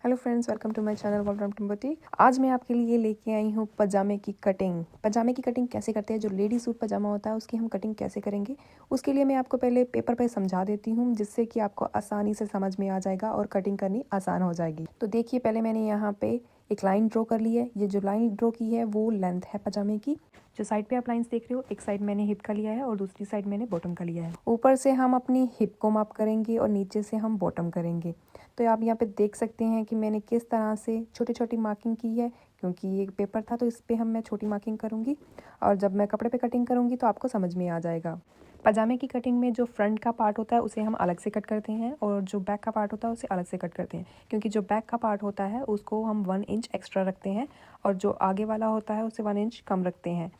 Hello friends, welcome to my channel Wolverhampton boutique. आज मैं आपके लिए लेके आई हूँ पजामे की कटिंग। पजामे की कटिंग कैसे करते हैं, जो लेडी सूट पजामा होता है उसकी हम कटिंग कैसे करेंगे, उसके लिए मैं आपको पहले पेपर पे समझा देती हूँ, जिससे कि आपको आसानी से समझ में आ जाएगा और कटिंग करनी आसान हो जाएगी। तो देखिए, पहले मैंने यहाँ पे एक लाइन ड्रॉ कर ली है। ये जो लाइन ड्रॉ की है वो लेंथ है पजामे की। जो साइड पे आप लाइंस देख रहे हो, एक साइड मैंने हिप का लिया है और दूसरी साइड मैंने बॉटम का लिया है। ऊपर से हम अपनी हिप को माप करेंगे और नीचे से हम बॉटम करेंगे। तो आप यहाँ पे देख सकते हैं कि मैंने किस तरह से छोटी छोटी मार्किंग की है, क्योंकि ये पेपर था तो इस पे मैं छोटी मार्किंग करूँगी और जब मैं कपड़े पे कटिंग करूँगी तो आपको समझ में आ जाएगा। पजामे की कटिंग में जो फ्रंट का पार्ट होता है उसे हम अलग से कट करते हैं और जो बैक का पार्ट होता है उसे अलग से कट करते हैं, क्योंकि जो बैक का पार्ट होता है उसको हम 1 इंच एक्स्ट्रा रखते हैं और जो आगे वाला होता है उसे 1 इंच कम रखते हैं।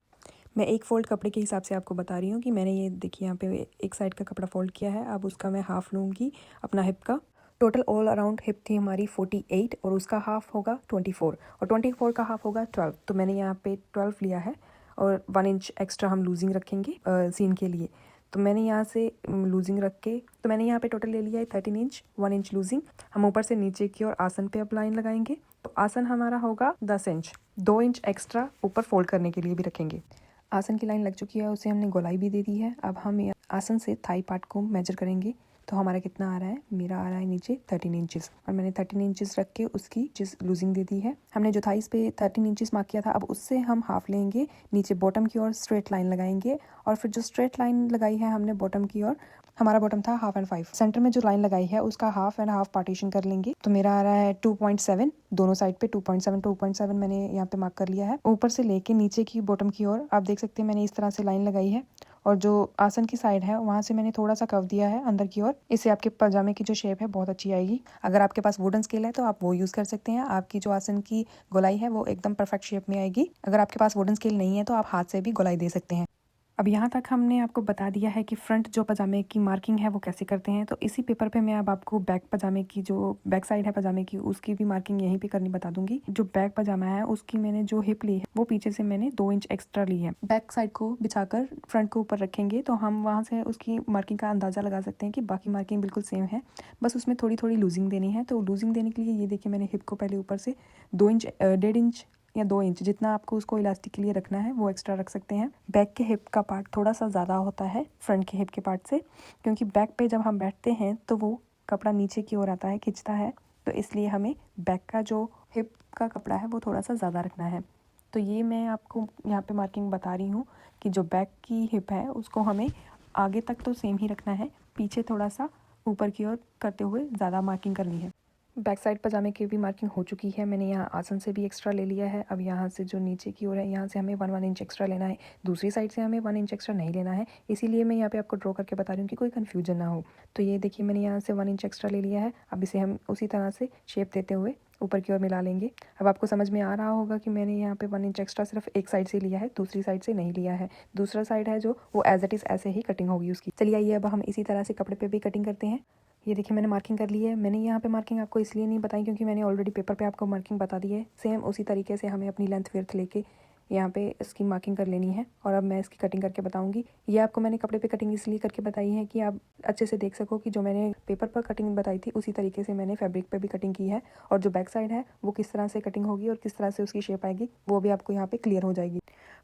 मैं एक फ़ोल्ड कपड़े के हिसाब से आपको बता रही हूँ कि मैंने ये देखिए यहाँ पे एक साइड का कपड़ा फ़ोल्ड किया है। अब उसका मैं हाफ़ लूँगी अपना हिप का। टोटल ऑल अराउंड हिप थी हमारी 48 और उसका हाफ़ होगा 24 और 24 का हाफ़ होगा 12। तो मैंने यहाँ पे 12 लिया है और 1 इंच एक्स्ट्रा हम लूजिंग रखेंगे सीन के लिए। तो मैंने यहाँ से लूजिंग रख के तो मैंने यहाँ पे टोटल ले लिया है 13 इंच, 1 इंच लूजिंग। हम ऊपर से नीचे की और आसन पे अब लाइन लगाएंगे। तो आसन हमारा होगा 10 इंच, 2 इंच एक्स्ट्रा ऊपर फोल्ड करने के लिए भी रखेंगे। आसन की लाइन लग चुकी है, उसे हमने गोलाई भी दे दी है। अब हम आसन से थाई पार्ट को मेजर करेंगे। तो हमारा कितना आ रहा है, मेरा आ रहा है नीचे 13 इंचेस और मैंने 13 इंचेस रख के उसकी जिस लूजिंग दे दी है। हमने जो थाइस पे 13 इंचेस मार्क किया था, अब उससे हम हाफ लेंगे, नीचे बॉटम की ओर स्ट्रेट लाइन लगाएंगे और फिर जो स्ट्रेट लाइन लगाई है हमने बॉटम की ओर, हमारा बॉटम था 1/2 एंड 5, सेंटर में जो लाइन लगाई है उसका 1/2 एंड 1/2 पार्टीशन कर लेंगे। तो मेरा आ रहा है 2.7, दोनों साइड पे 2.7 मैंने यहाँ पे मार्क कर लिया है। ऊपर से लेके नीचे की बॉटम की ओर आप देख सकते हैं मैंने इस तरह से लाइन लगाई है और जो आसन की साइड है वहाँ से मैंने थोड़ा सा कर्व दिया है अंदर की ओर। इससे आपके पजामे की जो शेप है बहुत अच्छी आएगी। अगर आपके पास वुडन स्केल है तो आप वो यूज़ कर सकते हैं, आपकी जो आसन की गोलाई है वो एकदम परफेक्ट शेप में आएगी। अगर आपके पास वुडन स्केल नहीं है तो आप हाथ से भी गोलाई दे सकते हैं। अब यहाँ तक हमने आपको बता दिया है कि फ्रंट जो पजामे की मार्किंग है वो कैसे करते हैं। तो इसी पेपर पे मैं अब आपको बैक पजामे की जो बैक साइड है पजामे की उसकी भी मार्किंग यहीं पे करनी बता दूंगी। जो बैक पजामा है उसकी मैंने जो हिप ली है वो पीछे से मैंने 2 इंच एक्स्ट्रा ली है। बैक साइड को बिछाकर फ्रंट को ऊपर रखेंगे तो हम वहाँ से उसकी मार्किंग का अंदाजा लगा सकते हैं कि बाकी मार्किंग बिल्कुल सेम है, बस उसमें थोड़ी थोड़ी लूजिंग देनी है। तो लूजिंग देने के लिए ये देखिए मैंने हिप को पहले ऊपर से 2 इंच 1.5 इंच या 2 इंच जितना आपको उसको इलास्टिक के लिए रखना है वो एक्स्ट्रा रख सकते हैं। बैक के हिप का पार्ट थोड़ा सा ज़्यादा होता है फ्रंट के हिप के पार्ट से, क्योंकि बैक पे जब हम बैठते हैं तो वो कपड़ा नीचे की ओर आता है, खिंचता है, तो इसलिए हमें बैक का जो हिप का कपड़ा है वो थोड़ा सा ज़्यादा रखना है। तो ये मैं आपको यहाँ पे मार्किंग बता रही हूँ कि जो बैक की हिप है उसको हमें आगे तक तो सेम ही रखना है, पीछे थोड़ा सा ऊपर की ओर करते हुए ज़्यादा मार्किंग करनी है। बैक साइड पजामे की भी मार्किंग हो चुकी है। मैंने यहाँ आसन से भी एक्स्ट्रा ले लिया है। अब यहाँ से जो नीचे की ओर है यहाँ से हमें 1 इंच एक्स्ट्रा लेना है, दूसरी साइड से हमें 1 इंच एक्स्ट्रा नहीं लेना है। इसीलिए मैं यहाँ पे आपको ड्रॉ करके बता रही हूँ कि कोई कन्फ्यूजन ना हो। तो ये देखिए मैंने यहाँ से 1 इंच एक्स्ट्रा ले लिया है। अब इसे हम उसी तरह से शेप देते हुए ऊपर की ओर मिला लेंगे। अब आपको समझ में आ रहा होगा कि मैंने यहाँ पे 1 इंच एक्स्ट्रा सिर्फ एक साइड से लिया है, दूसरी साइड से नहीं लिया है। दूसरा साइड है जो वो एज इट इज़ ऐसे ही कटिंग होगी उसकी। चलिए आइए अब हम इसी तरह से कपड़े पे भी कटिंग करते हैं। ये देखिए मैंने मार्किंग कर ली है। मैंने यहाँ पे मार्किंग आपको इसलिए नहीं बताई क्योंकि मैंने ऑलरेडी पेपर पे आपको मार्किंग बता दी है। सेम उसी तरीके से हमें अपनी लेंथ विड्थ लेके यहाँ पे इसकी मार्किंग कर लेनी है और अब मैं इसकी कटिंग करके बताऊंगी। ये आपको मैंने कपड़े पे कटिंग इसलिए करके बताई है कि आप अच्छे से देख सको कि जो मैंने पेपर पर कटिंग बताई थी उसी तरीके से मैंने फैब्रिक पे भी कटिंग की है और जो बैक साइड है वो किस तरह से कटिंग होगी और किस तरह से उसकी शेप आएगी वो भी आपको यहाँ पे क्लियर हो जाएगी।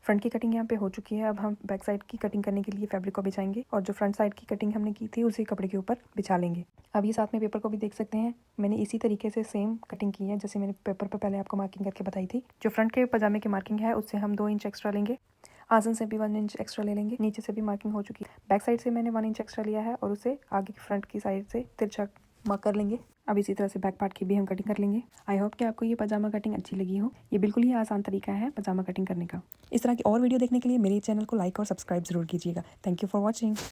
फ्रंट की कटिंग यहाँ पे हो चुकी है। अब हम बैक साइड की कटिंग करने के लिए फैब्रिक को बिछाएंगे और जो फ्रंट साइड की कटिंग हमने की थी उसी कपड़े के ऊपर बिछा लेंगे। अब ये साथ में पेपर को भी देख सकते हैं, मैंने इसी तरीके से सेम कटिंग की है जैसे मैंने पेपर पर पहले आपको मार्किंग करके बताई थी। जो फ्रंट के पजामे की मार्किंग है उससे हम 2 इंच एक्स्ट्रा लेंगे, आसन से भी 1 इंच एक्स्ट्रा ले लेंगे, नीचे से भी मार्किंग हो चुकी है। बैक साइड से मैंने 1 इंच एक्स्ट्रा लिया है और उसे आगे की फ्रंट की साइड से तिरछा मार्क कर लेंगे। अब इसी तरह से बैक पार्ट की भी हम कटिंग कर लेंगे। आई होप कि आपको ये पजामा कटिंग अच्छी लगी हो। ये बिल्कुल ही आसान तरीका है पजामा कटिंग करने का। इस तरह की और वीडियो देखने के लिए मेरे चैनल को लाइक और सब्सक्राइब जरूर कीजिएगा। Thank you for watching.